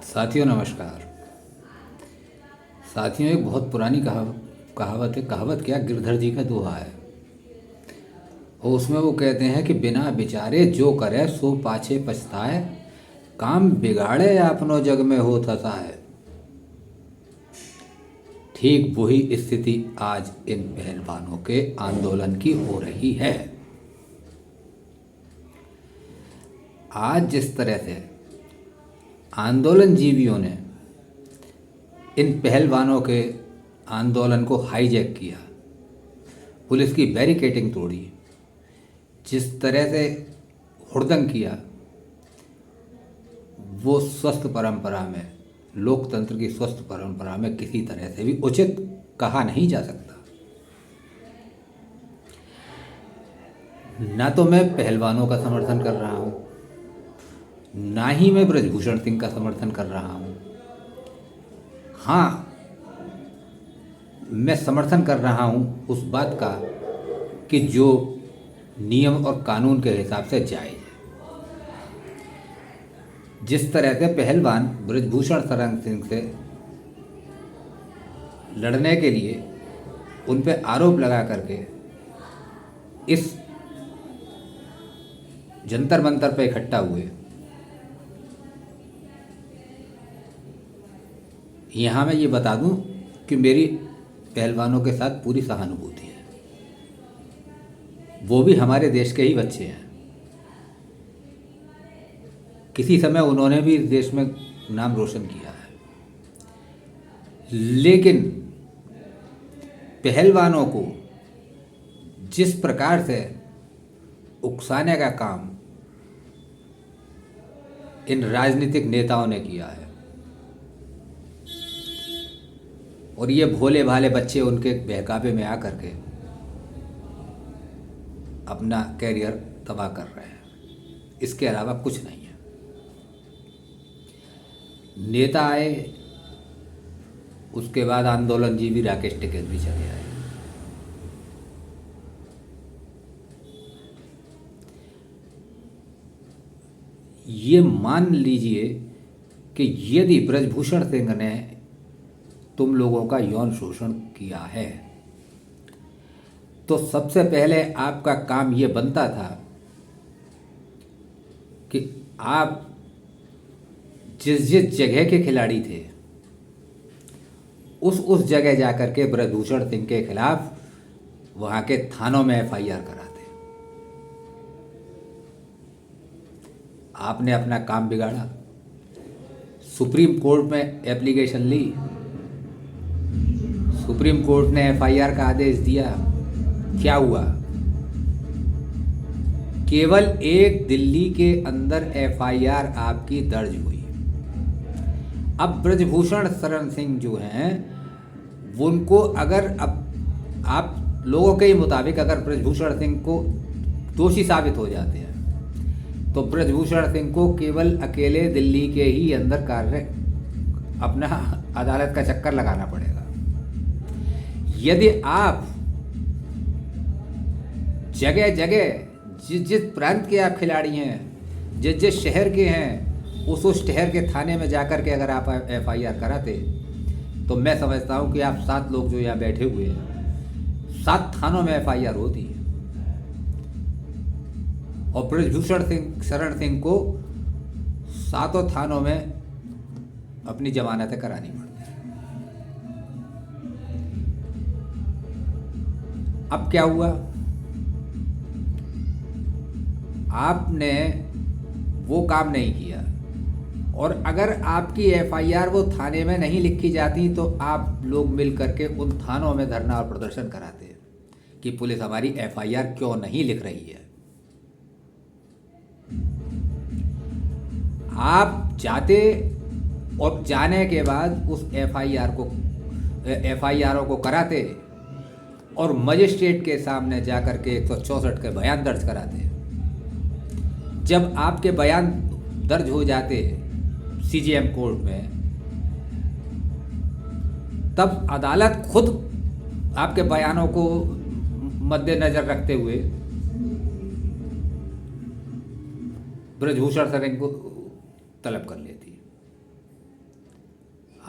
साथियों नमस्कार। साथियों, एक बहुत पुरानी कहावत है। कहावत क्या, गिरधर जी का दोहा है। और उसमें वो कहते हैं कि बिना विचारे जो करे सो पाछे पछताए, काम बिगाड़े अपनो जग में हो है। ठीक वही स्थिति आज इन पहलवानों के आंदोलन की हो रही है। आज जिस तरह से आंदोलन जीवियों ने इन पहलवानों के आंदोलन को हाईजैक किया, पुलिस की बैरिकेडिंग तोड़ी, जिस तरह से हुड़दंग किया, वो स्वस्थ परंपरा में, लोकतंत्र की स्वस्थ परंपरा में किसी तरह से भी उचित कहा नहीं जा सकता। ना तो मैं पहलवानों का समर्थन कर रहा हूँ, ना ही मैं ब्रजभूषण सिंह का समर्थन कर रहा हूँ। हाँ, मैं समर्थन कर रहा हूँ उस बात का कि जो नियम और कानून के हिसाब से जायज़ है। जिस तरह से पहलवान ब्रजभूषण शरण सिंह से लड़ने के लिए उन पे आरोप लगा करके इस जंतर मंतर पे इकट्ठा हुए, यहाँ मैं ये बता दूं कि मेरी पहलवानों के साथ पूरी सहानुभूति है। वो भी हमारे देश के ही बच्चे हैं। किसी समय उन्होंने भी इस देश में नाम रोशन किया है। लेकिन पहलवानों को जिस प्रकार से उकसाने का काम इन राजनीतिक नेताओं ने किया है, और ये भोले भाले बच्चे उनके बहकावे में आकर के अपना कैरियर तबाह कर रहे हैं, इसके अलावा कुछ नहीं है। नेता आए, उसके बाद आंदोलन जीवी राकेश टिकैत भी चले आए। ये मान लीजिए कि यदि ब्रजभूषण सिंह ने तुम लोगों का यौन शोषण किया है, तो सबसे पहले आपका काम ये बनता था कि आप जिस जिस जगह के खिलाड़ी थे उस जगह जाकर के ब्रजभूषण सिंह के खिलाफ वहाँ के थानों में एफआईआर कराते। आपने अपना काम बिगाड़ा, सुप्रीम कोर्ट में एप्लीकेशन ली, सुप्रीम कोर्ट ने एफआईआर का आदेश दिया। क्या हुआ? केवल एक दिल्ली के अंदर एफआईआर आपकी दर्ज हुई। अब ब्रजभूषण शरण सिंह जो हैं, उनको अगर अब आप लोगों के ही मुताबिक अगर ब्रजभूषण सिंह को दोषी साबित हो जाते हैं तो ब्रजभूषण सिंह को केवल अकेले दिल्ली के ही अंदर कार्य अपना अदालत का चक्कर लगाना पड़ेगा। यदि आप जगह जगह जिस जिस प्रांत के आप खिलाड़ी हैं, जिस जिस शहर के हैं, उस शहर के थाने में जाकर के अगर आप एफआईआर कराते, तो मैं समझता हूं कि आप 7 लोग जो यहाँ बैठे हुए हैं, 7 थानों में एफआईआर होती है और ब्रजभूषण सिंह शरण सिंह को 7 थानों में अपनी जमानतें करानी पड़ती। अब क्या हुआ? आपने वो काम नहीं किया, और अगर आपकी एफआईआर वो थाने में नहीं लिखी जाती तो आप लोग मिल करके उन थानों में धरना और प्रदर्शन कराते कि पुलिस हमारी एफआईआर क्यों नहीं लिख रही है। आप जाते और जाने के बाद उस एफआईआर को कराते और मजिस्ट्रेट के सामने जाकर के 164 के बयान दर्ज कराते। जब आपके बयान दर्ज हो जाते सीजेएम कोर्ट में, तब अदालत खुद आपके बयानों को मद्देनजर रखते हुए ब्रजभूषण सिंह को तलब कर लेती।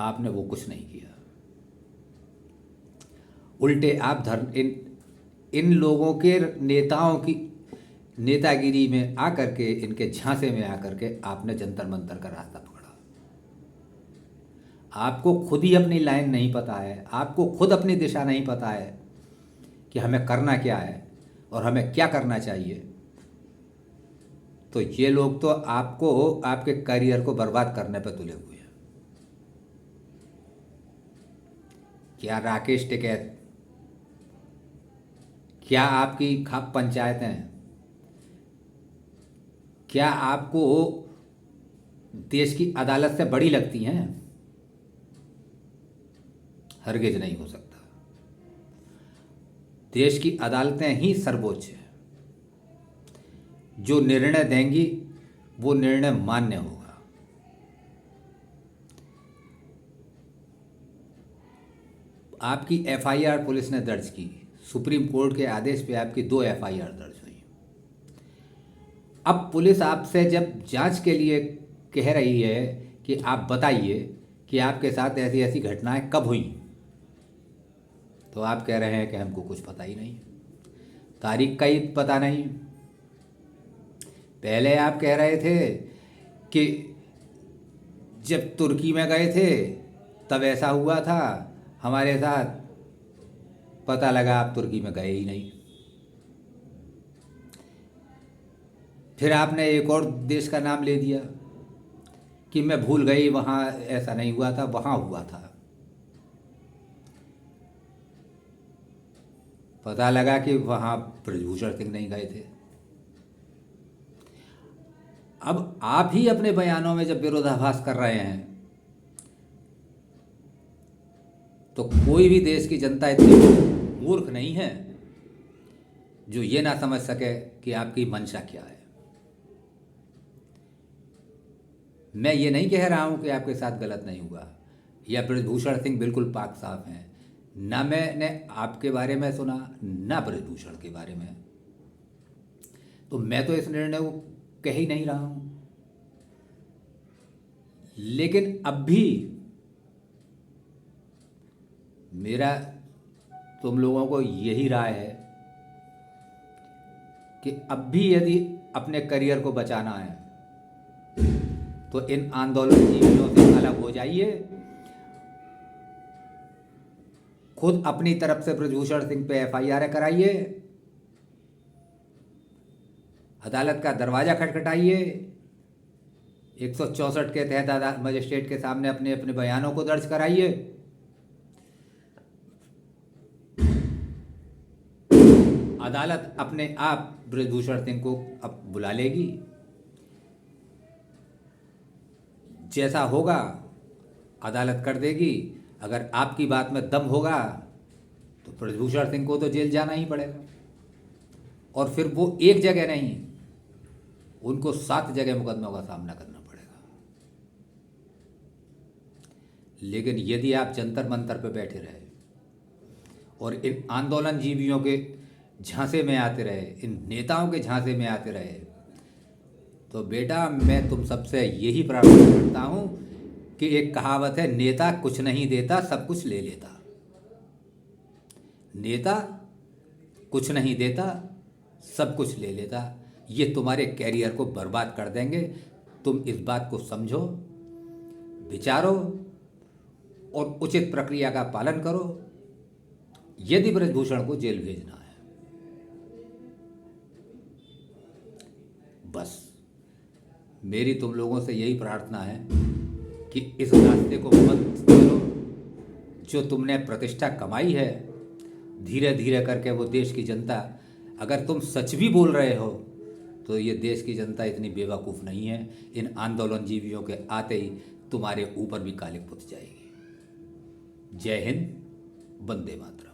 आपने वो कुछ नहीं किया। उल्टे आप इन लोगों के नेताओं की नेतागिरी में आकर के, इनके झांसे में आकर के आपने जंतर मंतर का रास्ता पकड़ा। आपको खुद ही अपनी लाइन नहीं पता है, आपको खुद अपनी दिशा नहीं पता है कि हमें करना क्या है और हमें क्या करना चाहिए। तो ये लोग तो आपको, आपके करियर को बर्बाद करने पर तुले हुए हैं। क्या राकेश टिकैत, क्या आपकी खाप पंचायतें, क्या आपको देश की अदालत से बड़ी लगती हैं? हरगिज नहीं हो सकता। देश की अदालतें ही सर्वोच्च है। जो निर्णय देंगी वो निर्णय मान्य होगा। आपकी एफआईआर पुलिस ने दर्ज की, सुप्रीम कोर्ट के आदेश पे आपकी 2 एफआईआर दर्ज हुई। अब पुलिस आपसे जब जांच के लिए कह रही है कि आप बताइए कि आपके साथ ऐसी ऐसी घटनाएं कब हुई, तो आप कह रहे हैं कि हमको कुछ पता ही नहीं, तारीख का ही पता नहीं। पहले आप कह रहे थे कि जब तुर्की में गए थे तब ऐसा हुआ था हमारे साथ, पता लगा आप तुर्की में गए ही नहीं। फिर आपने एक और देश का नाम ले दिया कि मैं भूल गई, वहाँ ऐसा नहीं हुआ था, वहाँ हुआ था। पता लगा कि वहाँ ब्रजभूषण सिंह नहीं गए थे। अब आप ही अपने बयानों में जब विरोधाभास कर रहे हैं तो कोई भी देश की जनता इतनी मूर्ख नहीं है जो ये ना समझ सके कि आपकी मंशा क्या है। मैं ये नहीं कह रहा हूं कि आपके साथ गलत नहीं हुआ या ब्रजभूषण सिंह बिल्कुल पाक साफ हैं। ना मैंने आपके बारे में सुना ना ब्रजभूषण के बारे में, तो मैं तो इस निर्णय को कह ही नहीं रहा हूं। लेकिन अब भी मेरा तुम लोगों को यही राय है कि अब भी यदि अपने करियर को बचाना है तो इन आंदोलनजीवियों से अलग हो जाइए। खुद अपनी तरफ से ब्रजभूषण सिंह पे एफआईआर कराइए, अदालत का दरवाजा खटखटाइए, 164 के तहत मजिस्ट्रेट के सामने अपने अपने बयानों को दर्ज कराइए। अदालत अपने आप ब्रजभूषण सिंह को अब बुला लेगी। जैसा होगा अदालत कर देगी। अगर आपकी बात में दम होगा तो ब्रजभूषण सिंह को तो जेल जाना ही पड़ेगा, और फिर वो एक जगह नहीं, उनको 7 जगह मुकदमों का सामना करना पड़ेगा। लेकिन यदि आप जंतर मंतर पर बैठे रहे और इन आंदोलनजीवियों के झांसे में आते रहे, इन नेताओं के झांसे में आते रहे, तो बेटा मैं तुम सबसे यही प्रार्थना करता हूं कि एक कहावत है, नेता कुछ नहीं देता सब कुछ ले लेता। नेता कुछ नहीं देता सब कुछ ले लेता। ये तुम्हारे कैरियर को बर्बाद कर देंगे। तुम इस बात को समझो, विचारो और उचित प्रक्रिया का पालन करो यदि ब्रजभूषण को जेल भेजना है। बस मेरी तुम लोगों से यही प्रार्थना है कि इस रास्ते को मत करो जो तुमने प्रतिष्ठा कमाई है। धीरे धीरे करके वो देश की जनता, अगर तुम सच भी बोल रहे हो तो ये देश की जनता इतनी बेवकूफ़ नहीं है, इन आंदोलनजीवियों के आते ही तुम्हारे ऊपर भी कालिक पुत जाएगी। जय हिंद, वंदे मातरम।